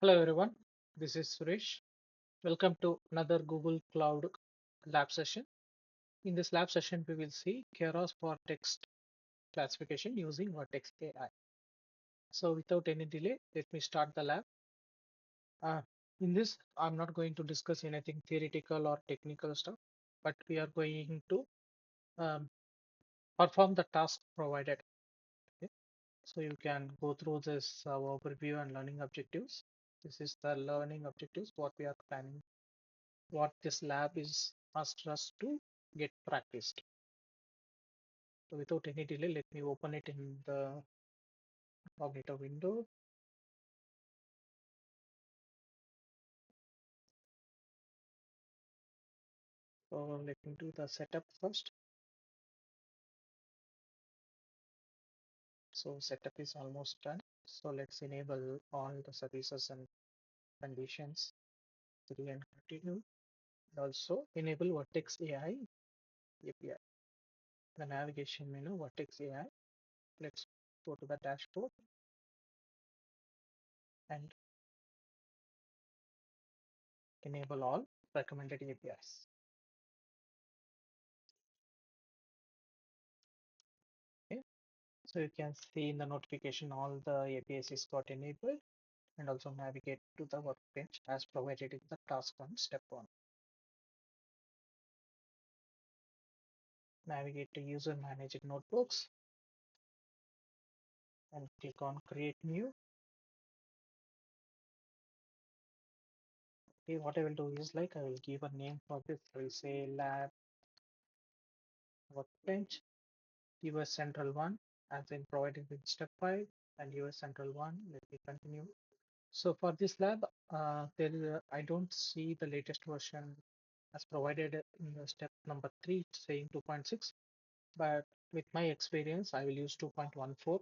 Hello everyone, this is Suresh. Welcome to another Google Cloud lab session. In this lab session, we will see Keras for text classification using Vertex AI. So without any delay, let me start the lab. Uh, in this, I'm not going to discuss anything theoretical or technical stuff, but we are going to um, perform the task provided. Okay? So you can go through this overview and learning objectives. This is the learning objectives, what we are planning, what this lab is asked us to get practiced. So without any delay, let me open it in the incognito window. So let me do the setup first. So setup is almost done. So let's enable all the services and conditions. Agree and continue. And also enable Vertex AI API. The navigation menu, Vertex AI. Let's go to the dashboard and enable all recommended APIs. Okay. So you can see in the notification all the APIs is got enabled and also navigate to the workbench as provided in the task 1 step 1. Navigate to user managed notebooks and click on create new. Okay, what I will do is like I will give a name for this. I will say lab workbench, US central 1 as in provided in step 5 and US central 1. Let me continue. So for this lab, I don't see the latest version as provided in the step number 3 saying 2.6, but with my experience, I will use 2.14.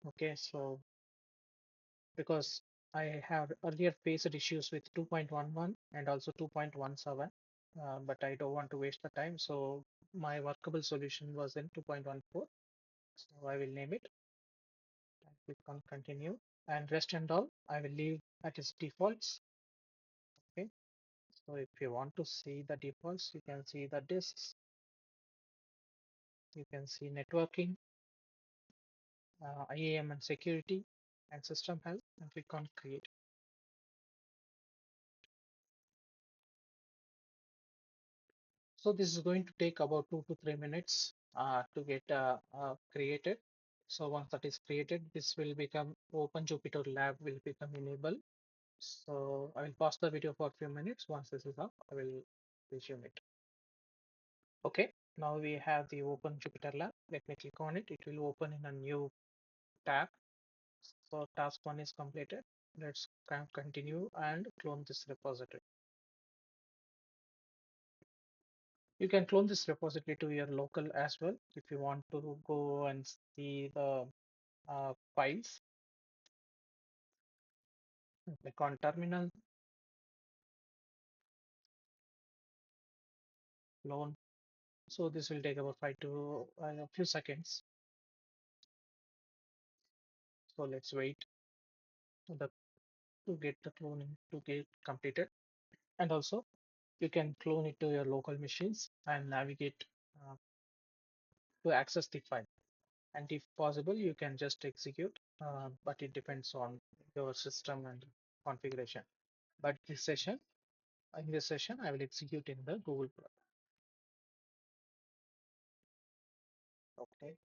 Okay, so because I have earlier faced issues with 2.11 and also 2.17, but I don't want to waste the time. So my workable solution was in 2.14. So I will name it. Click on continue and rest and all. I will leave at its defaults. Okay. So if you want to see the defaults, you can see the disks. You can see networking, IAM and security, and system health, and click on create. So this is going to take about 2 to 3 minutes to get created. So once that is created, this will become Open Jupyter Lab will become enabled. So I will pause the video for a few minutes. Once this is up, I will resume it. Okay, now we have the Open Jupyter Lab. Let me click on it. It will open in a new tab. So task 1 is completed. Let's continue and clone this repository. You can clone this repository to your local as well if you want to go and see the files. Click on terminal, clone. So this will take about 5 to a few seconds. So let's wait for the to get the cloning to get completed. And also you can clone it to your local machines and navigate to access the file. And if possible, you can just execute, but it depends on your system and configuration. But in this session, I will execute in the Google Cloud. Okay.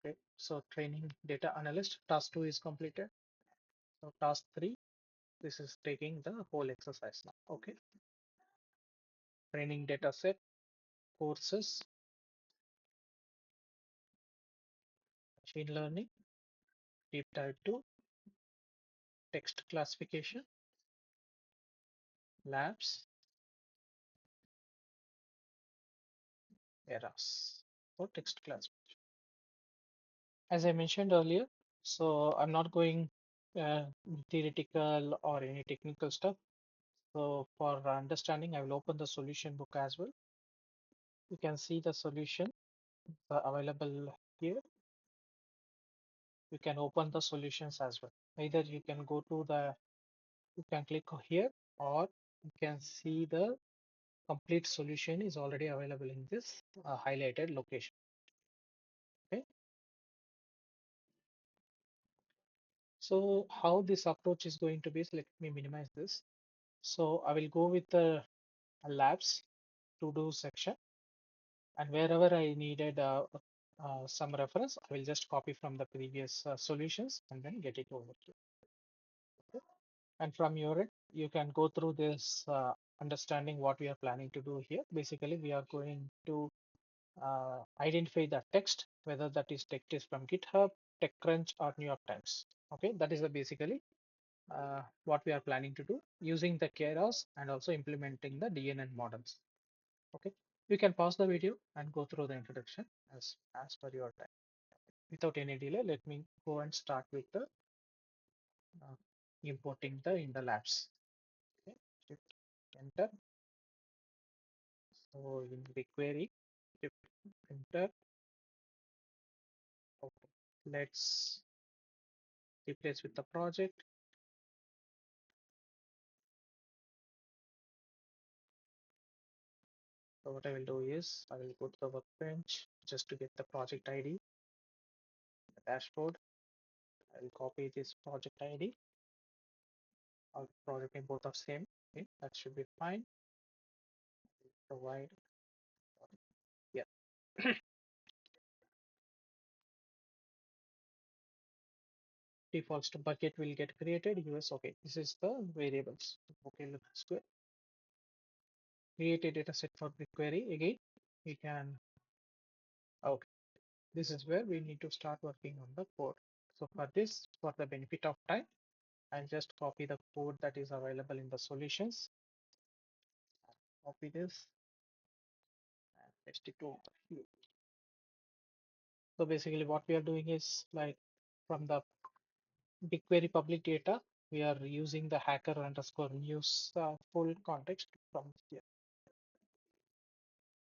Okay. So training data analyst task 2 is completed. So task 3, this is taking the whole exercise now. Okay. Training data set, courses, machine learning, deep dive 2, text classification, labs, eras for text classification. As I mentioned earlier, so I'm not going theoretical or any technical stuff. So for understanding, I will open the solution book as well. You can see the solution available here. you can open the solutions as well. Either you can go to you can click here, or you can see the complete solution is already available in this highlighted location. Okay. So how this approach is going to be, so let me minimize this. So I will go with the labs to do section, and wherever I needed some reference, I will just copy from the previous solutions and then get it over here. Okay. And from your end, you can go through this understanding what we are planning to do here. Basically, we are going to identify the text, whether that is text is from GitHub, TechCrunch, or New York Times. Okay, that is basically what we are planning to do using the Keras and also implementing the DNN models. Okay, you can pause the video and go through the introduction as per your time. Without any delay, let me go and start with the uh, importing in the labs. Okay, shift enter. So in BigQuery, shift enter. Okay, let's replace with the project. So what I will do is I will go to the workbench just to get the project ID, the dashboard. I will copy this project ID. Our project name both are same. Okay, that should be fine. Provide. Yeah. Defaults to bucket will get created. US. Okay, this is the variables. Okay, let's go. Create a data set for BigQuery. Again, we can. Okay, this is where we need to start working on the code. So for this, for the benefit of time, I'll just copy the code that is available in the solutions. Copy this and paste it over here. So basically what we are doing is like from the BigQuery public data, we are using the hacker underscore news full context from here.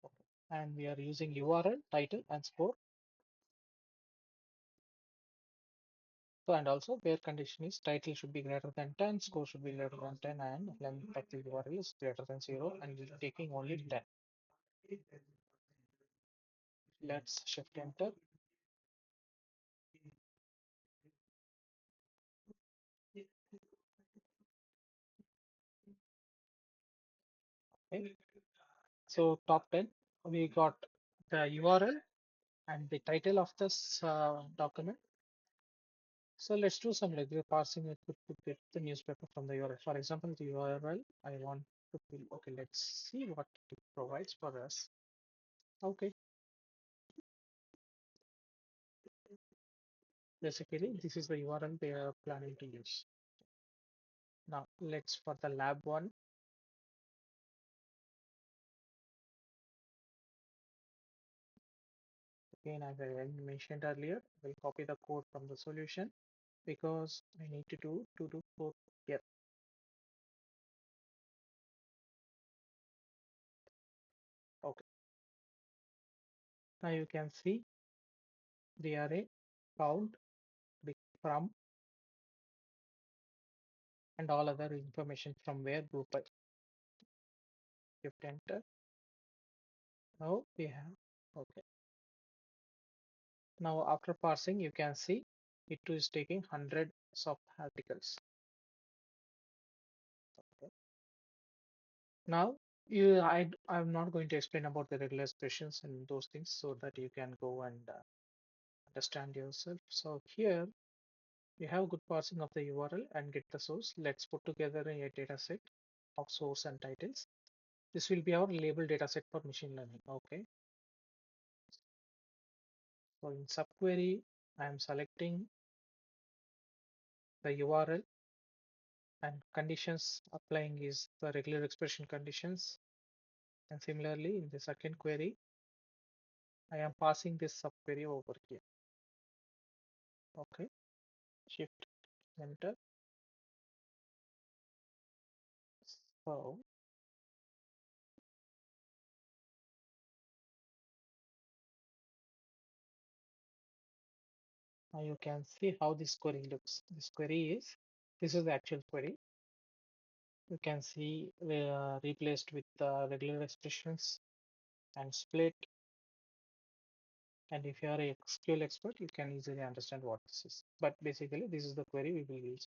Okay. And we are using URL, title, and score. So and also where condition is title should be greater than 10, score should be greater than 10, and length of the URL is greater than 0, and we're taking only 10. Let's shift enter. Okay. So top 10, we got the URL and the title of this document. So let's do some regular parsing. It could get the newspaper from the URL. For example, the URL I want to fill. Okay, let's see what it provides for us. Okay, basically this is the URL they are planning to use. Now let's for the lab one. Again, as I mentioned earlier, we'll copy the code from the solution because I need to do code here. Okay. Now you can see the array count, from, and all other information from where group by. Shift enter. Now we have, okay. Now after parsing, you can see it is taking hundreds of articles. Okay. Now I'm not going to explain about the regular expressions and those things so that you can go and understand yourself. So here we have good parsing of the URL and get the source. Let's put together a data set of source and titles. This will be our label data set for machine learning. Okay. So in subquery, I am selecting the URL, and conditions applying is the regular expression conditions. And similarly, in the second query, I am passing this subquery over here. Okay, shift enter. So Now you can see how this query looks. This is the actual query. You can see replaced with regular expressions and split. And if you are a SQL expert, you can easily understand what this is. But basically, this is the query we will use.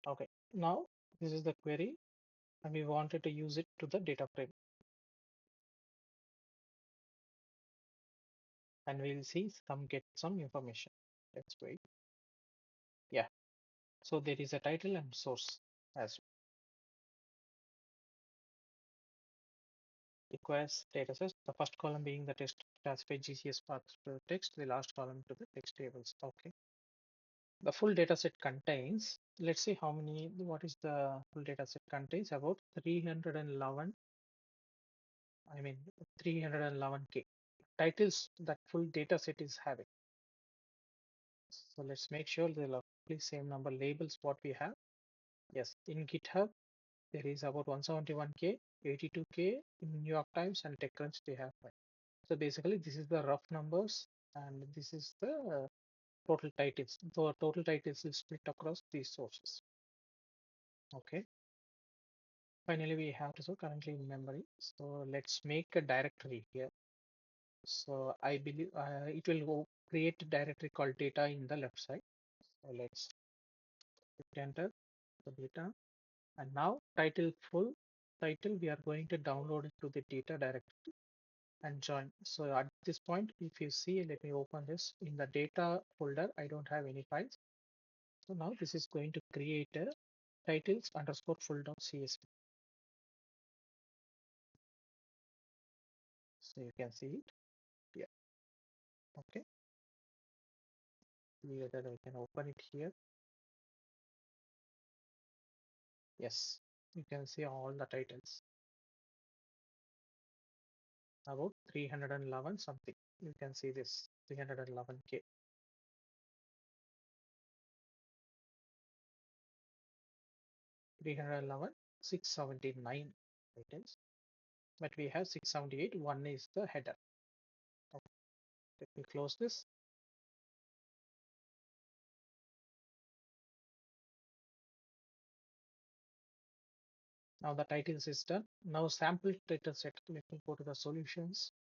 Okay, now this is the query, and we wanted to use it to the data frame. And we'll see get some information. Let's wait. Yeah, so there is a title and source as requires datasets. The first column being the test classified GCS path to text, the last column to the text tables. Okay. The full dataset contains, let's see how many, what is the full dataset contains about 311, I mean 311K titles that full dataset is having. So let's make sure the roughly same number labels what we have. Yes, in GitHub, there is about 171K, 82K in New York Times and TechCrunch they have. So basically, this is the rough numbers, and this is the total titles. The total titles is split across these sources. Okay. Finally, we have to so currently in memory. So let's make a directory here. So I believe it will go create a directory called data in the left side. So let's hit enter the data, and now title full title we are going to download it to the data directory and join. So at this point, if you see, let me open this in the data folder. I don't have any files. So now this is going to create a titles underscore full.csv. So you can see it. Yeah. Okay. See whether I can open it here. Yes. You can see all the titles about 311 something. You can see this 311K. 311, 679 titles. But we have 678. One is the header. Okay. Let me close this. Now the titles is done. Now sample data set. Let me go to the solutions.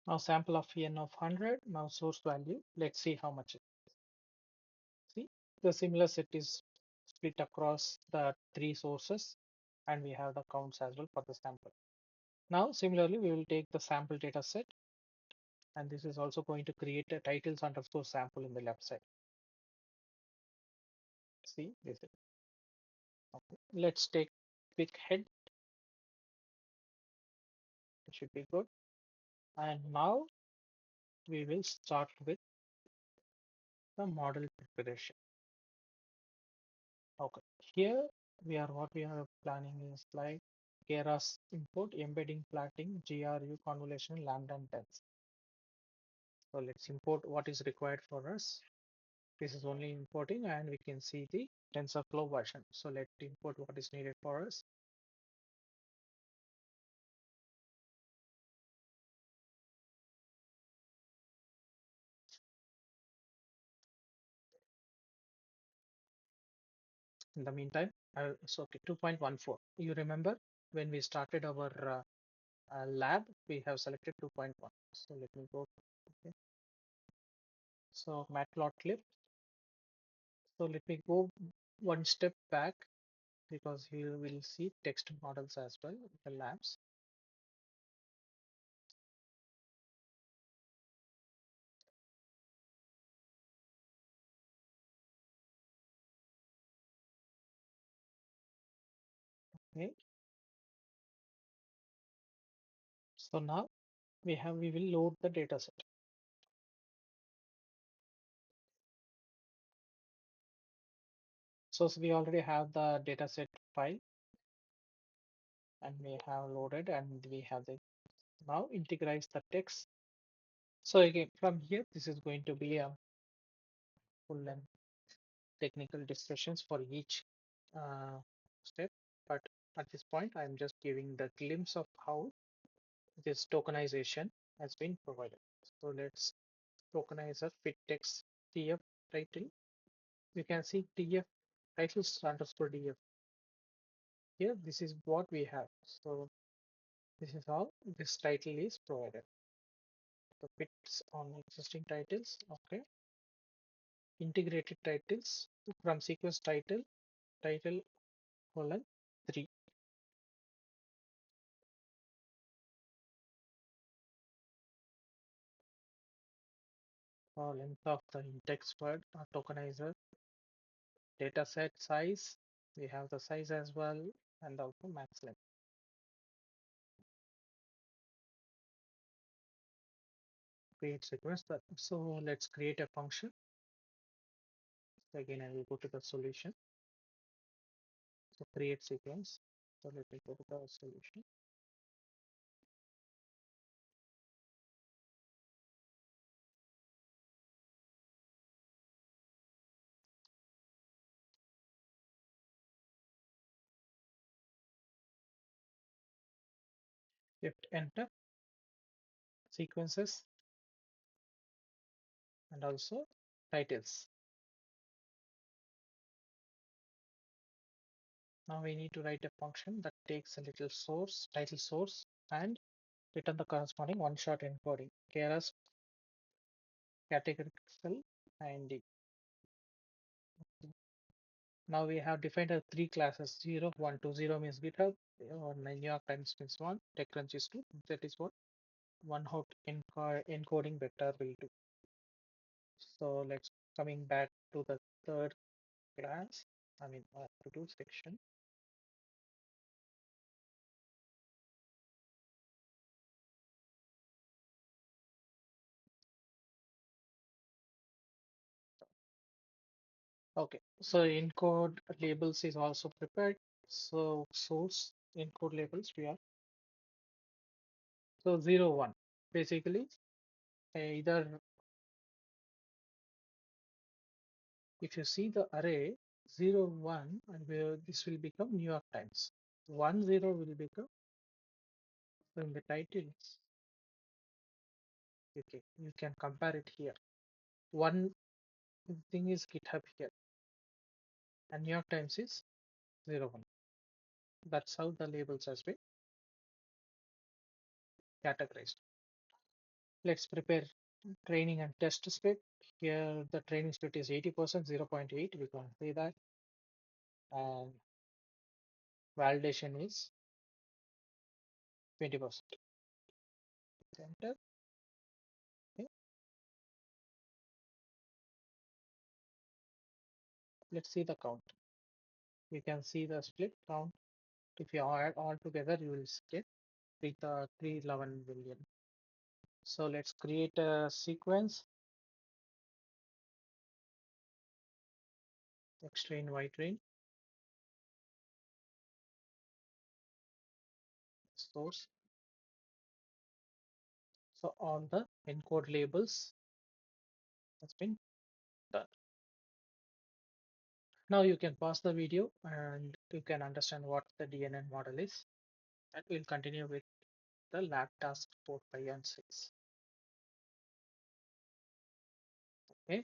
Now sample of n of 100. Now source value. Let's see how much it is. See, the similar set is split across the three sources, and we have the counts as well for the sample. Now similarly, we will take the sample data set, and this is also going to create a titles underscore sample in the left side. See this. Okay. Let's take quick head. It should be good. And now we will start with the model preparation. Okay, here what we are planning is like Keras import, embedding, plotting, GRU, convolution, lambda, and dense. So let's import what is required for us. This is only importing, and we can see the TensorFlow version. So let's import what is needed for us. In the meantime, so okay, 2.14. You remember when we started our lab, we have selected 2.1. So let me go. Okay. So matplotlib. So let me go one step back because here we'll see text models as well in the labs. Okay. So now we will load the data set. So we already have the data set file, and we have loaded, and we have the now integrate the text. So again, from here, this is going to be a full length technical discussions for each uh, step, but at this point, I'm just giving the glimpse of how this tokenization has been provided. So let's tokenize a fit text TF title. You can see TF titles underscore DF. Here, this is what we have. So this is how this title is provided. The fits on existing titles. Okay. Integrated titles from sequence title colon 3. Length of the index word tokenizer, data set size. We have the size as well, and also max length. Create sequence. So let's create a function. So again, I will go to the solution. So create sequence. So let me go to the solution. Hit enter sequences and also titles. Now we need to write a function that takes a little source, title source, and return the corresponding one-shot encoding. Keras categorical and now we have defined a three classes 0, 1, 2. 0 means GitHub, or New York Times means 1, TechCrunch is 2. That is what one hot encoding vector will do. So let's coming back to the third class, to do section. Okay, so encode labels is also prepared. So source encode labels we are. So 0, 1. Basically, either if you see the array 0, 1, and where this will become New York Times. 1, 0 will become in the titles. Okay, you can compare it here. One thing is GitHub here, and New York Times is 0, 1. That's how the labels has been categorized. Let's prepare training and test split. Here the training split is 80%, 0.8. We can say that. And validation is 20%. Enter. Okay. Let's see the count. You can see the split count. If you add all together, you will get 311 billion. So let's create a sequence. X train, Y train. Source. So all the encode labels has been done. Now you can pause the video and you can understand what the DNN model is. And we'll continue with the lab task 4, 5, and 6. Okay.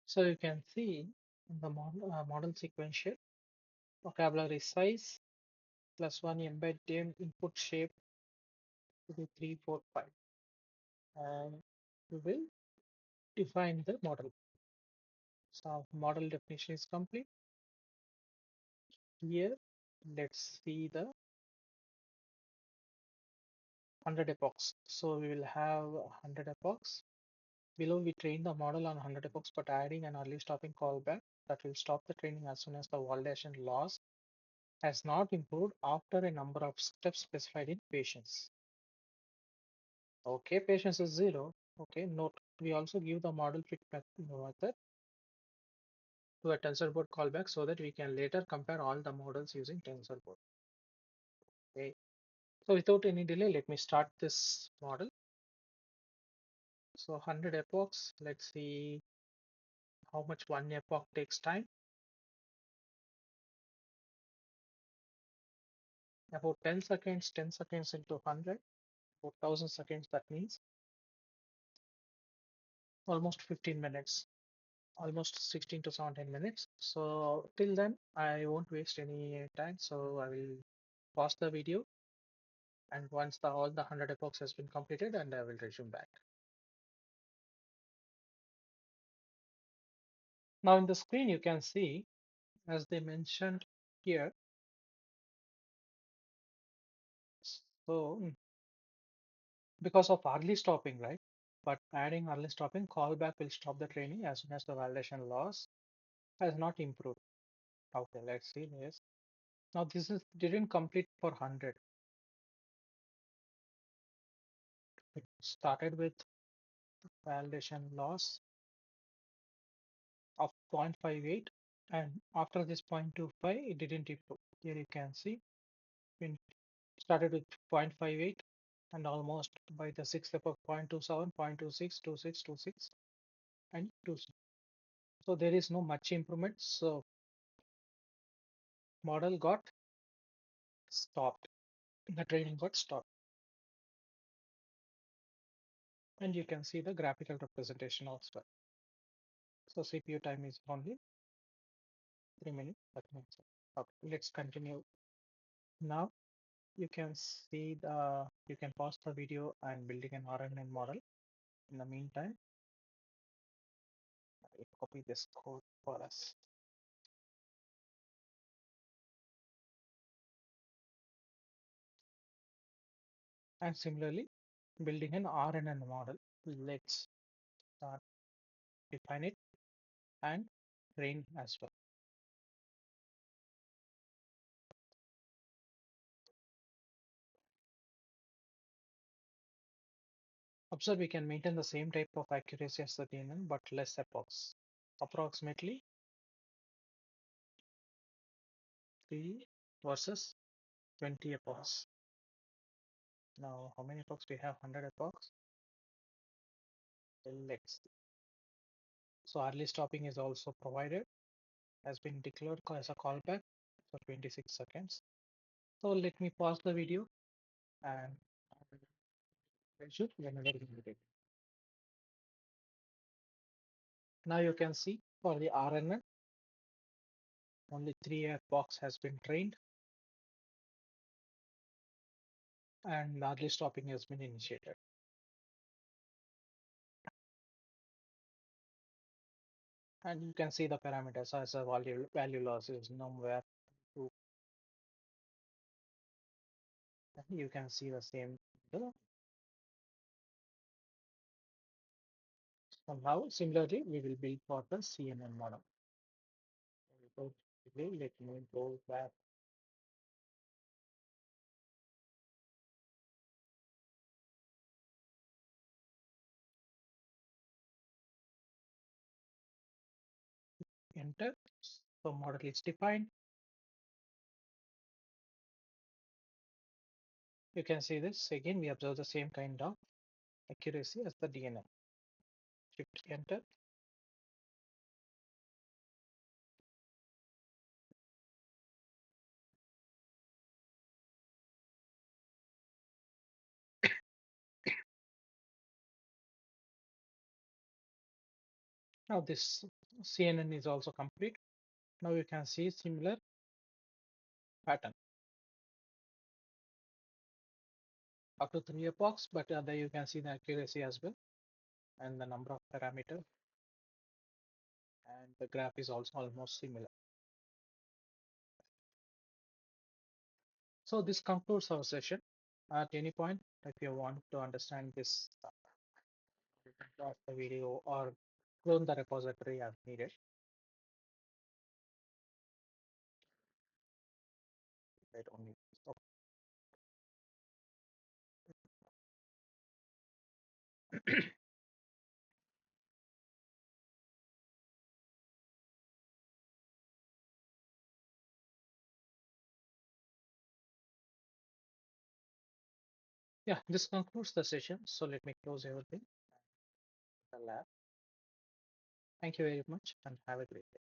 So you can see in the model sequential vocabulary size +1 embed dim input shape to be 3, 4, 5. And we will define the model. So model definition is complete. Here, let's see the 100 epochs. So we will have 100 epochs. Below, we train the model on 100 epochs, but adding an early stopping callback that will stop the training as soon as the validation loss has not improved after a number of steps specified in patience. Okay, patience is 0. Okay, note we also give the model fit method to a TensorBoard callback so that we can later compare all the models using TensorBoard. Okay, so without any delay, let me start this model. So 100 epochs, let's see how much one epoch takes time. About 10 seconds, 10 seconds into 100, about 1000 seconds, that means almost 15 minutes, almost 16 to 17 minutes. So till then, I won't waste any time. So I will pause the video, and once all the 100 epochs has been completed, and I will resume back. Now in the screen, you can see, as they mentioned here, so because of early stopping, right? But adding early stopping, callback will stop the training as soon as the validation loss has not improved. Okay, let's see this. Now this is didn't complete for 100. It started with validation loss of 0.58, and after this 0.25 it didn't improve. Here you can see it started with 0.58 and almost by the sixth step of 0.27, 0.26, 26, 26 and 26. So there is no much improvement. So model got stopped. The training got stopped. And you can see the graphical representation also. So CPU time is only 3 minutes. That means okay, let's continue. Now you can see you can pause the video and building an RNN model. In the meantime, I will copy this code for us. And similarly, building an RNN model. Let's start define it and train as well. Observe we can maintain the same type of accuracy as the DNN but less epochs. Approximately 3 versus 20 epochs. Now, how many epochs we have? 100 epochs. Let's see. So early stopping is also provided, has been declared as a callback for 26 seconds. So let me pause the video and shoot whenever needed. Now you can see for the RNN, only 3 epochs has been trained and early stopping has been initiated. And you can see the parameters as a value loss is nowhere to. You can see the same. So now similarly we will build for the CNN model. Let me go back. Enter. So model is defined. You can see this again. We observe the same kind of accuracy as the DNA. Shift enter. Now this CNN is also complete. Now you can see similar pattern up to 3 epochs, but there you can see the accuracy as well and the number of parameters, and the graph is also almost similar. So this concludes our session. At any point, if you want to understand this, you can pause the video or clone the repository as needed. Right, only. Yeah, this concludes the session. So let me close everything. The lab. Thank you very much and have a great day.